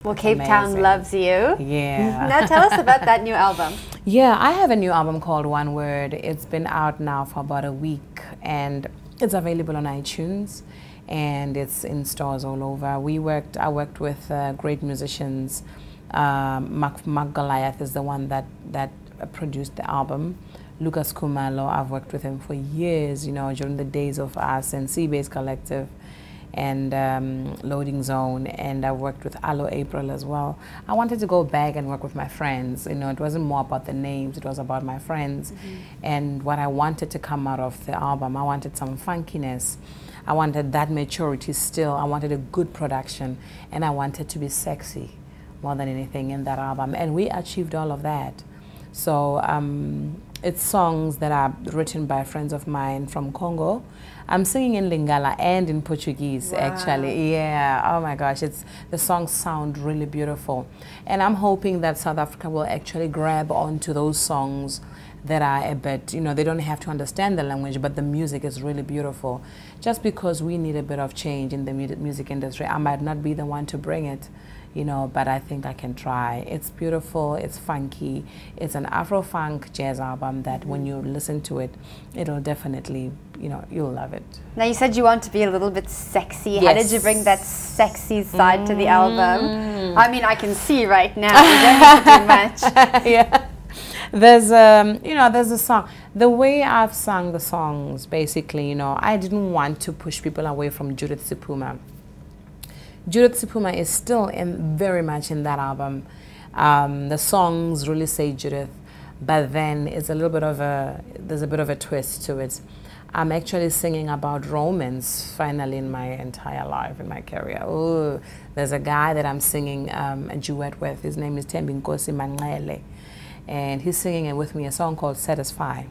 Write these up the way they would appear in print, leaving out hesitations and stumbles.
Well, Cape Town loves you. Yeah. Now tell us about that new album. Yeah, I have a new album called One Word. It's been out now for about a week, and it's available on iTunes, and it's in stores all over. I worked with great musicians. Mark Goliath is the one that produced the album. Lucas Kumalo, I've worked with him for years, you know, during the days of us and Seabase Collective and Loading Zone, and I worked with Aloe April as well. I wanted to go back and work with my friends. You know, it wasn't more about the names, it was about my friends. And what I wanted to come out of the album, I wanted some funkiness. I wanted that maturity still. I wanted a good production, and I wanted to be sexy more than anything in that album. And we achieved all of that. So it's songs that are written by friends of mine from Congo. I'm singing in Lingala and in Portuguese, actually. Yeah, oh my gosh, the songs sound really beautiful. And I'm hoping that South Africa will actually grab onto those songs that are a bit, you know, they don't have to understand the language, but the music is really beautiful. Just because we need a bit of change in the music industry, I might not be the one to bring it, you know, but I think I can try. It's beautiful, it's funky, it's an Afro-funk jazz album that when you listen to it, it'll definitely, you know, you'll love it. Now you said you want to be a little bit sexy. Yes. How did you bring that sexy side to the album? I mean, I can see right now, you don't have to do much. Yeah. There's, you know, there's a song. The way I've sung the songs, basically, you know, I didn't want to push people away from Judith Sephuma. Judith Sephuma is still very much in that album. The songs really say Judith, but then it's a little bit of there's a bit of a twist to it. I'm actually singing about romance finally in my entire life, in my career. Ooh, there's a guy that I'm singing a duet with. His name is Tembinkosi Manqele, and he's singing it with me, a song called Satisfy.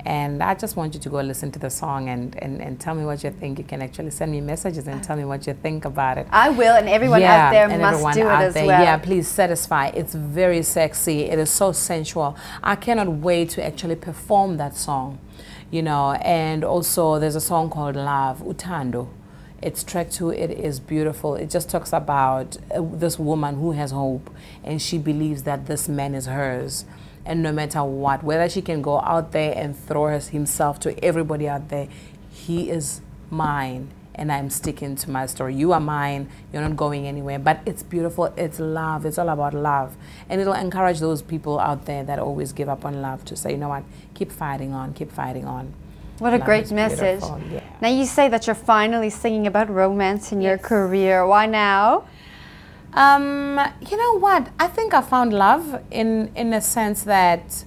And I just want you to go listen to the song and tell me what you think. You can actually send me messages and tell me what you think about it. I will, and everyone out there must do it as well. Yeah, please, Satisfy. It's very sexy. It is so sensual. I cannot wait to actually perform that song, you know. And also, there's a song called Love, Utando. It's track 2. It is beautiful. It just talks about this woman who has hope, and she believes that this man is hers. And no matter what, whether she can go out there and throw himself to everybody out there, he is mine, and I'm sticking to my story. You are mine, you're not going anywhere. But it's beautiful, it's love, it's all about love. And it'll encourage those people out there that always give up on love to say, you know what, keep fighting on, keep fighing on. What a great message. Yeah. Now you say that you're finally singing about romance in your career. Why now? You know what? I think I found love in a sense that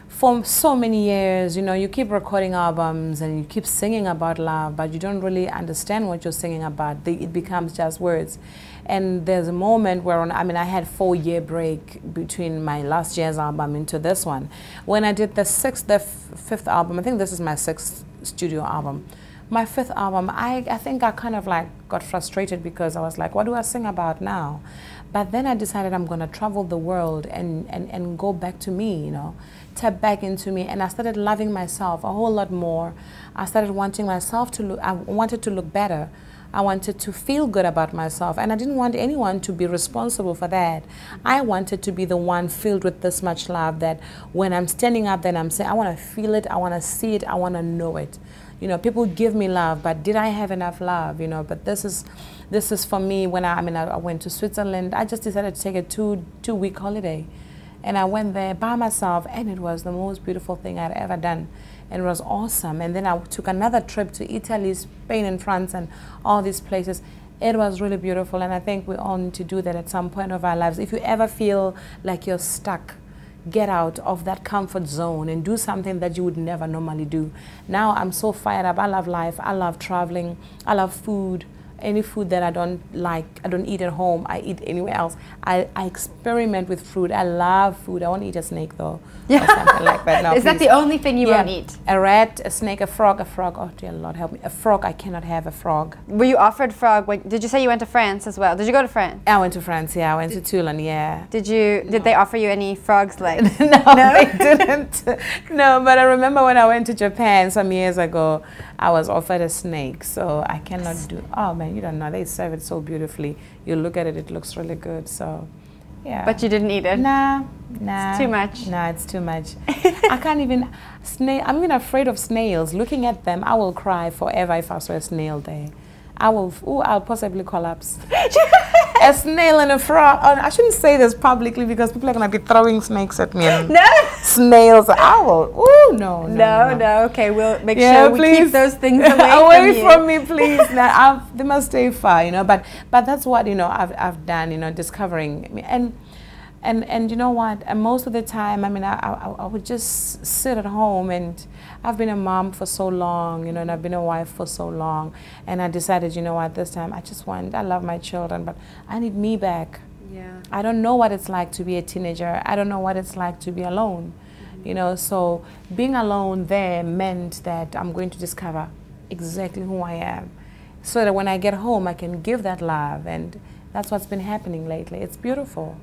for so many years, you know, you keep recording albums and you keep singing about love, but you don't really understand what you're singing about. It becomes just words. And there's a moment where, I mean, I had a 4-year break between my last jazz album into this one. When I did the 5th album, I think this is my 6th studio album. My 5th album, I think I kind of like got frustrated because I was like, what do I sing about now? But then I decided I'm going to travel the world and go back to me, you know, tap back into me. And I started loving myself a whole lot more. I started wanting myself to look, I wanted to look better. I wanted to feel good about myself, and I didn't want anyone to be responsible for that. I wanted to be the one filled with this much love that when I'm standing up, then I'm saying, I want to feel it, I want to see it, I want to know it. You know, people give me love, but did I have enough love? You know, but this is for me. When I went to Switzerland, I just decided to take a two-week holiday, and I went there by myself, and it was the most beautiful thing I'd ever done. And it was awesome. And then I took another trip to Italy, Spain, and France, and all these places. It was really beautiful, and I think we all need to do that at some point of our lives. If you ever feel like you're stuck, get out of that comfort zone and do something that you would never normally do. Now I'm so fired up. I love life. I love traveling. I love food. Any food that I don't like, I don't eat at home, I eat anywhere else. I experiment with food. I love food. I won't eat a snake though. Or something like that. No, is that the only thing you won't eat? A rat, a snake, a frog. Oh dear Lord, help me. A frog, I cannot have a frog. Were you offered frog? Did you say you went to France as well? Did you go to France? I went to France, yeah. I went to Toulon, yeah. Did they offer you any frogs legs? No, they didn't. No, but I remember when I went to Japan some years ago, I was offered a snake, so I cannot do, oh man. man, you don't know. They serve it so beautifully. You look at it, it looks really good. So, yeah. But you didn't eat it? Nah. It's too much. Nah, it's too much. I can't even, I'm even afraid of snails. Looking at them, I will cry forever if I saw a snail there. I'll possibly collapse. A snail and a frog. Oh, I shouldn't say this publicly because people are going to be throwing snakes at me. And no. Snails. I will. Ooh, no. Okay, we'll make sure we keep those things away from me, please. Now, they must stay far, you know. But that's what, you know, I've done, you know, discovering. And you know what? And most of the time, I mean, I would just sit at home, and I've been a mom for so long, you know, and I've been a wife for so long. And I decided, you know what, this time I love my children, but I need me back. Yeah. I don't know what it's like to be a teenager. I don't know what it's like to be alone, you know. So being alone there meant that I'm going to discover exactly who I am, so that when I get home, I can give that love. And that's what's been happening lately. It's beautiful.